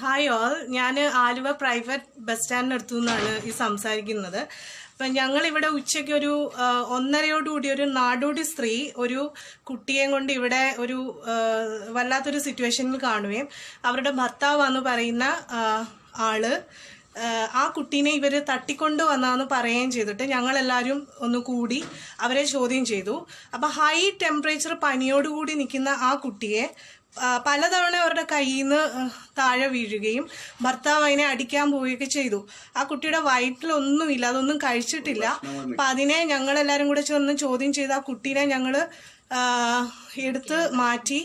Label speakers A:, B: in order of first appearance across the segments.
A: Hi all, ഞാൻ Aluva private bus സ്റ്റാൻഡിനടുത്തു നിന്നാണ് ഈ സംസാരിക്കുന്നത്. അപ്പം ഞങ്ങളിവിടെ ഉച്ചയ്ക്ക് ഒരു 1:30 ഒരു നാടോടി സ്ത്രീ ഒരു കുട്ടിയെ കൊണ്ട് ഇവിടെ ഒരു വല്ലാത്തൊരു സിറ്റുവേഷനിൽ കാണുകയും അവരുടെ ഭർത്താവെന്ന് പറയുന്ന ആള് ആ കുട്ടീനെ ഇവർ തട്ടിക്കൊണ്ടു വന്നാന്ന് പറയുകയും ചെയ്തിട്ട് ഞങ്ങളെല്ലാവരും ഒന്ന് കൂടി അവരെ ചോദ്യം ചെയ്തു. അപ്പം ഹൈ ടെമ്പറേച്ചർ പനിയോടുകൂടി നിൽക്കുന്ന ആ കുട്ടിയെ പലതവണ അവരുടെ കയ്യിൽ നിന്ന് താഴെ വീഴുകയും ഭർത്താവ് അതിനെ അടിക്കാൻ പോവുകയൊക്കെ ചെയ്തു. ആ കുട്ടിയുടെ വയറ്റിലൊന്നുമില്ല, അതൊന്നും കഴിച്ചിട്ടില്ല. അപ്പം അതിനെ ഞങ്ങളെല്ലാവരും കൂടെ ചെന്ന് ചോദ്യം ചെയ്ത് ആ കുട്ടീനെ ഞങ്ങൾ എടുത്ത് മാറ്റി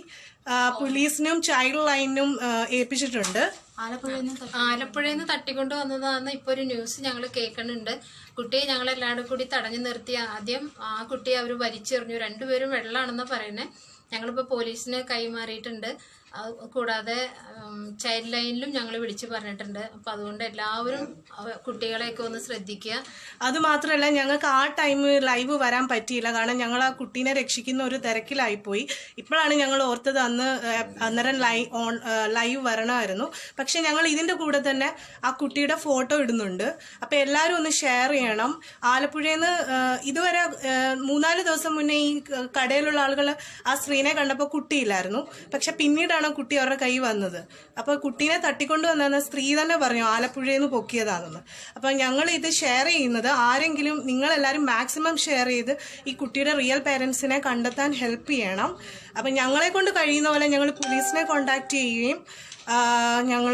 A: പോലീസിനും ചൈൽഡ് ലൈനിനും ഏൽപ്പിച്ചിട്ടുണ്ട്.
B: ആലപ്പുഴയിൽ നിന്ന് തട്ടിക്കൊണ്ട് വന്നതാന്ന് ഇപ്പൊ ഒരു ന്യൂസ് ഞങ്ങൾ കേൾക്കുന്നുണ്ട്. കുട്ടിയെ ഞങ്ങളെല്ലാവരും കൂടി തടഞ്ഞു നിർത്തി ആദ്യം ആ കുട്ടിയെ അവർ വലിച്ചെറിഞ്ഞു. രണ്ടുപേരും വെള്ളമാണെന്ന് പറയുന്നത്. ഞങ്ങളിപ്പോൾ പോലീസിന് കൈമാറിയിട്ടുണ്ട്. കൂടാതെ ചൈൽഡ് ലൈനിലും ഞങ്ങൾ വിളിച്ചു പറഞ്ഞിട്ടുണ്ട്. അപ്പം അതുകൊണ്ട് എല്ലാവരും കുട്ടികളെയൊക്കെ ഒന്ന് ശ്രദ്ധിക്കുക.
A: അതുമാത്രമല്ല, ഞങ്ങൾക്ക് ആ ടൈം ലൈവ് വരാൻ പറ്റിയില്ല. കാരണം ഞങ്ങൾ ആ കുട്ടീനെ രക്ഷിക്കുന്ന ഒരു തിരക്കിലായിപ്പോയി. ഇപ്പോഴാണ് ഞങ്ങൾ ഓർത്തത് അന്നേരം ലൈവ് വരണമായിരുന്നു. പക്ഷെ ഞങ്ങൾ ഇതിൻ്റെ കൂടെ തന്നെ ആ കുട്ടിയുടെ ഫോട്ടോ ഇടുന്നുണ്ട്. അപ്പം എല്ലാവരും ഒന്ന് ഷെയർ ചെയ്യണം. ആലപ്പുഴയിൽ നിന്ന് ഇതുവരെ 3-4 ദിവസം മുന്നേ ഈ കടയിലുള്ള ആളുകൾ ആ സ്ത്രീനെ കണ്ടപ്പോൾ കുട്ടിയില്ലായിരുന്നു. പക്ഷെ പിന്നീടാണ് കുട്ടി അവരുടെ കൈ വന്നത്. അപ്പോൾ കുട്ടീനെ തട്ടിക്കൊണ്ട് വന്ന സ്ത്രീ തന്നെ പറഞ്ഞു ആലപ്പുഴയിൽ നിന്ന് പൊക്കിയതാണെന്ന്. അപ്പം ഞങ്ങൾ ഇത് ഷെയർ ചെയ്യുന്നത് ആരെങ്കിലും നിങ്ങളെല്ലാവരും മാക്സിമം ഷെയർ ചെയ്ത് ഈ കുട്ടിയുടെ റിയൽ പേരൻസിനെ കണ്ടെത്താൻ ഹെൽപ്പ് ചെയ്യണം. അപ്പം ഞങ്ങളെ കൊണ്ട് കഴിയുന്ന പോലെ ഞങ്ങൾ പോലീസിനെ കോണ്ടാക്ട് ചെയ്യുകയും ഞങ്ങൾ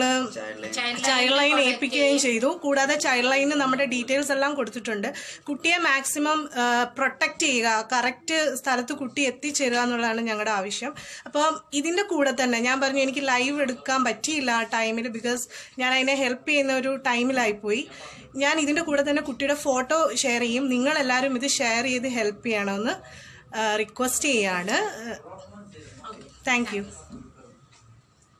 A: ചൈൽഡ് ലൈൻ ഏൽപ്പിക്കുകയും ചെയ്തു. കൂടാതെ ചൈൽഡ് ലൈനിന് നമ്മുടെ ഡീറ്റെയിൽസ് എല്ലാം കൊടുത്തിട്ടുണ്ട്. കുട്ടിയെ മാക്സിമം പ്രൊട്ടക്റ്റ് ചെയ്യുക, കറക്റ്റ് സ്ഥലത്ത് കുട്ടി എത്തിച്ചേരുക എന്നുള്ളതാണ് ഞങ്ങളുടെ ആവശ്യം. അപ്പം ഇതിൻ്റെ കൂടെ തന്നെ ഞാൻ പറഞ്ഞു എനിക്ക് ലൈവ് എടുക്കാൻ പറ്റിയില്ല ആ ടൈമിൽ, ബിക്കോസ് ഞാൻ അതിനെ ഹെൽപ്പ് ചെയ്യുന്ന ഒരു ടൈമിലായിപ്പോയി. ഞാൻ ഇതിൻ്റെ കൂടെ തന്നെ കുട്ടിയുടെ ഫോട്ടോ ഷെയർ ചെയ്യും. നിങ്ങളെല്ലാവരും ഇത് ഷെയർ ചെയ്ത് ഹെൽപ്പ് ചെയ്യണമെന്ന് റിക്വസ്റ്റ് ചെയ്യാണ്. Thank you.